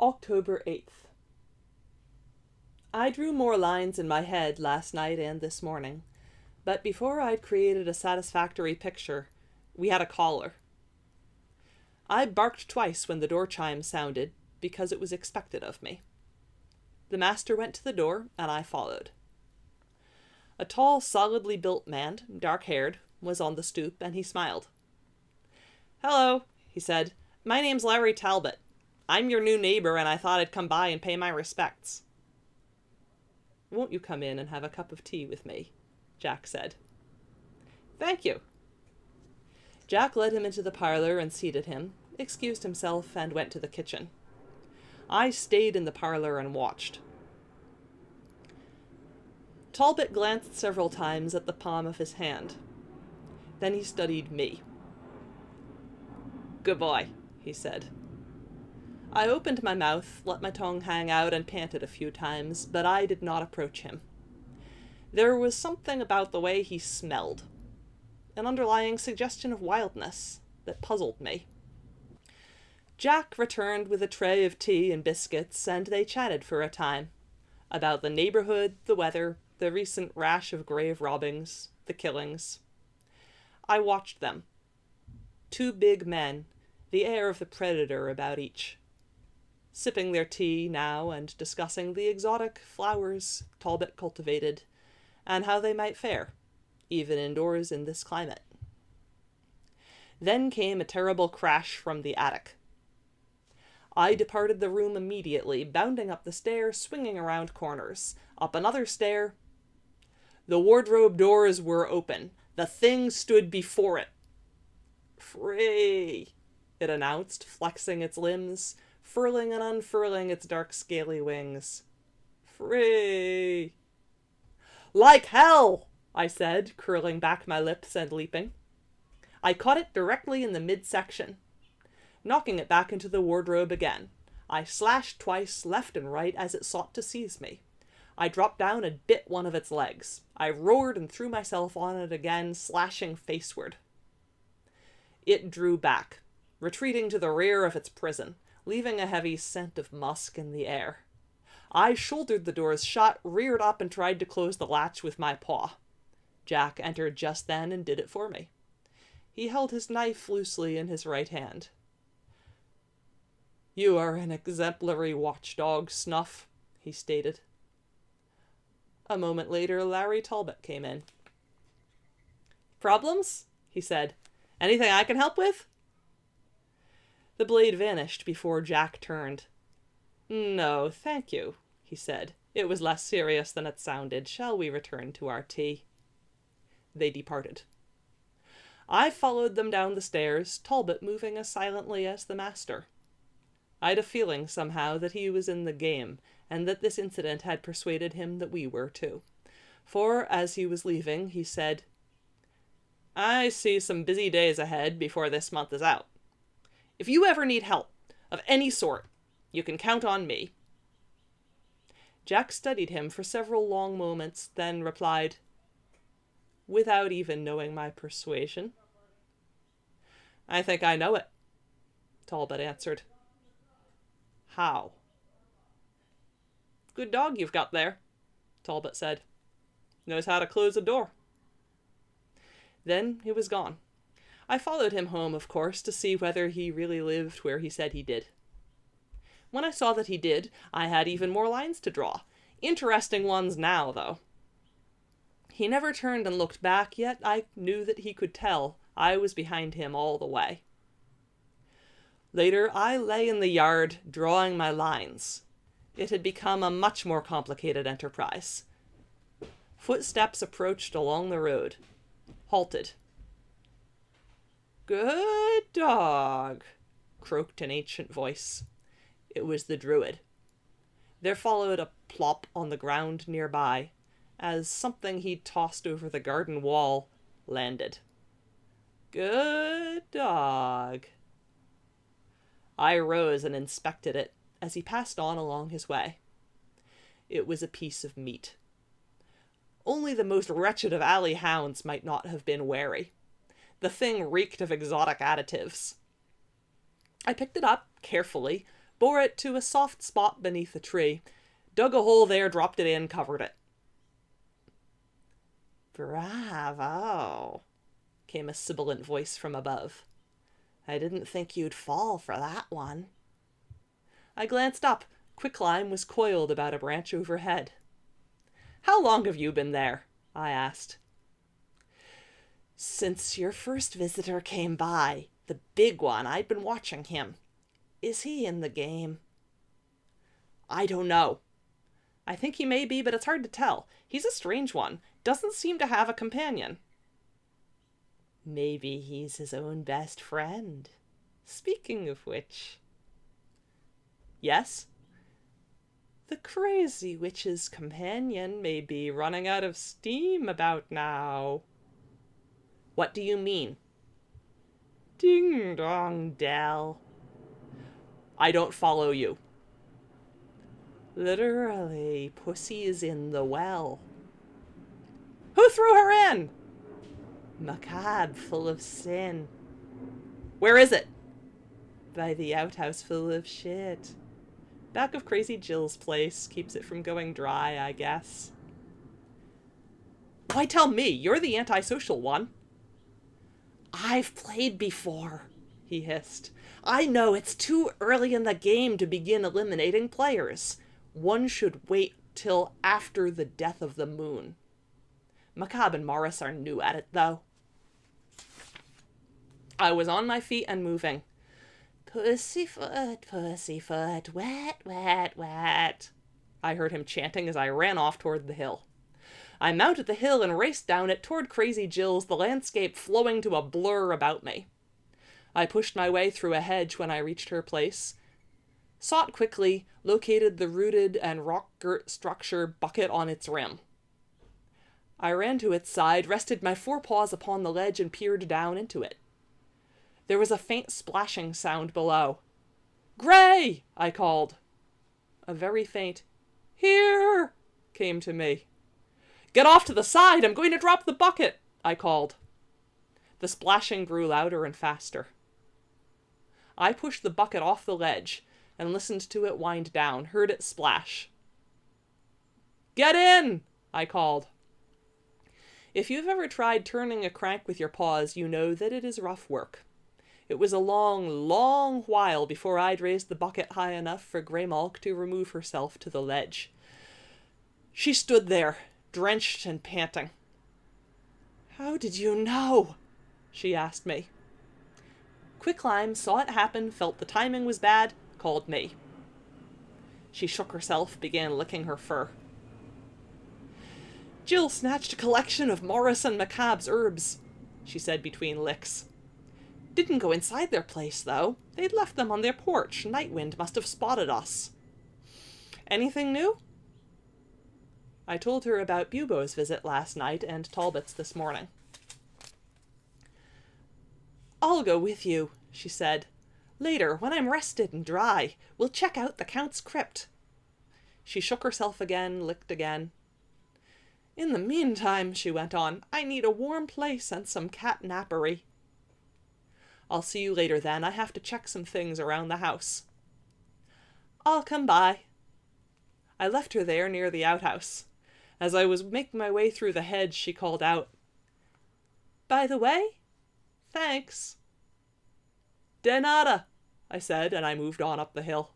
October 8th. I drew more lines in my head last night and this morning, but before I'd created a satisfactory picture, we had a caller. I barked twice when the door chime sounded, because it was expected of me. The master went to the door, and I followed. A tall, solidly built man, dark-haired, was on the stoop, and he smiled. "Hello," he said. "My name's Larry Talbot. I'm your new neighbor, and I thought I'd come by and pay my respects." "Won't you come in and have a cup of tea with me?" Jack said. "Thank you." Jack led him into the parlor and seated him, excused himself, and went to the kitchen. I stayed in the parlor and watched. Talbot glanced several times at the palm of his hand. Then he studied me. "Good boy," he said. I opened my mouth, let my tongue hang out, and panted a few times, but I did not approach him. There was something about the way he smelled, an underlying suggestion of wildness, that puzzled me. Jack returned with a tray of tea and biscuits, and they chatted for a time, about the neighborhood, the weather, the recent rash of grave robbings, the killings. I watched them. Two big men, the air of the predator about each, sipping their tea now and discussing the exotic flowers Talbot cultivated, and how they might fare, even indoors in this climate. Then came a terrible crash from the attic. I departed the room immediately, bounding up the stair, swinging around corners, up another stair. The wardrobe doors were open. The thing stood before it. "Free," it announced, flexing its limbs, furling and unfurling its dark scaly wings. "Free." "Like hell," I said, curling back my lips and leaping. I caught it directly in the midsection, knocking it back into the wardrobe again. I slashed twice, left and right, as it sought to seize me. I dropped down and bit one of its legs. I roared and threw myself on it again, slashing faceward. It drew back, retreating to the rear of its prison, leaving a heavy scent of musk in the air. I shouldered the doors shut, reared up, and tried to close the latch with my paw. Jack entered just then and did it for me. He held his knife loosely in his right hand. "You are an exemplary watchdog, Snuff," he stated. A moment later, Larry Talbot came in. "Problems?" he said. "Anything I can help with?" The blade vanished before Jack turned. "No, thank you," he said. "It was less serious than it sounded. Shall we return to our tea?" They departed. I followed them down the stairs, Talbot moving as silently as the master. I'd a feeling, somehow, that he was in the game, and that this incident had persuaded him that we were too. For, as he was leaving, he said, "I see some busy days ahead before this month is out. If you ever need help, of any sort, you can count on me." Jack studied him for several long moments, then replied, without even knowing my persuasion, "I think I know it," Talbot answered. "How?" "Good dog you've got there," Talbot said. "Knows how to close a door." Then he was gone. I followed him home, of course, to see whether he really lived where he said he did. When I saw that he did, I had even more lines to draw. Interesting ones now, though. He never turned and looked back, yet I knew that he could tell I was behind him all the way. Later, I lay in the yard, drawing my lines. It had become a much more complicated enterprise. Footsteps approached along the road, halted. "Good dog," croaked an ancient voice. It was the druid. There followed a plop on the ground nearby, as something he'd tossed over the garden wall landed. "Good dog." I rose and inspected it as he passed on along his way. It was a piece of meat. Only the most wretched of alley hounds might not have been wary. The thing reeked of exotic additives. I picked it up carefully, bore it to a soft spot beneath a tree, dug a hole there, dropped it in, covered it. "Bravo," came a sibilant voice from above. "I didn't think you'd fall for that one." I glanced up. Quicklime was coiled about a branch overhead. "How long have you been there?" I asked. "Since your first visitor came by, the big one. I'd been watching him. Is he in the game?" "I don't know. I think he may be, but it's hard to tell. He's a strange one. Doesn't seem to have a companion." "Maybe he's his own best friend. Speaking of which..." "Yes?" "The crazy witch's companion may be running out of steam about now." "What do you mean?" "Ding dong dell." "I don't follow you." "Literally, Pussy is in the well." "Who threw her in?" "Macabre full of sin." "Where is it?" "By the outhouse full of shit. Back of Crazy Jill's place. Keeps it from going dry, I guess." "Why tell me? You're the antisocial one." "I've played before," he hissed. "I know it's too early in the game to begin eliminating players. One should wait till after the death of the moon. Macabre and Morris are new at it, though." I was on my feet and moving. Pussyfoot, wet, wet, wet," I heard him chanting as I ran off toward the hill. I mounted the hill and raced down it toward Crazy Jill's, the landscape flowing to a blur about me. I pushed my way through a hedge when I reached her place, sought quickly, located the rooted and rock-girt structure bucket on its rim. I ran to its side, rested my forepaws upon the ledge, and peered down into it. There was a faint splashing sound below. "Gray!" I called. A very faint "Here!" came to me. "Get off to the side! I'm going to drop the bucket!" I called. The splashing grew louder and faster. I pushed the bucket off the ledge and listened to it wind down, heard it splash. "Get in!" I called. If you've ever tried turning a crank with your paws, you know that it is rough work. It was a long, long while before I'd raised the bucket high enough for Graymalk to remove herself to the ledge. She stood there, drenched and panting. "How did you know?" she asked me. Quicklime saw it happen, felt the timing was bad, called me. She shook herself, began licking her fur. "Jill snatched a collection of Morris and Macabre's herbs," she said between licks. "Didn't go inside their place, though. They'd left them on their porch. Nightwind must have spotted us." "Anything new?" I told her about Bubo's visit last night and Talbot's this morning. "I'll go with you," she said. "Later, when I'm rested and dry, we'll check out the Count's crypt." She shook herself again, licked again. "In the meantime," she went on, "I need a warm place and some cat nappery." "I'll see you later then. I have to check some things around the house." "I'll come by." I left her there near the outhouse. As I was making my way through the hedge, she called out, "By the way, thanks." "De nada," I said, and I moved on up the hill.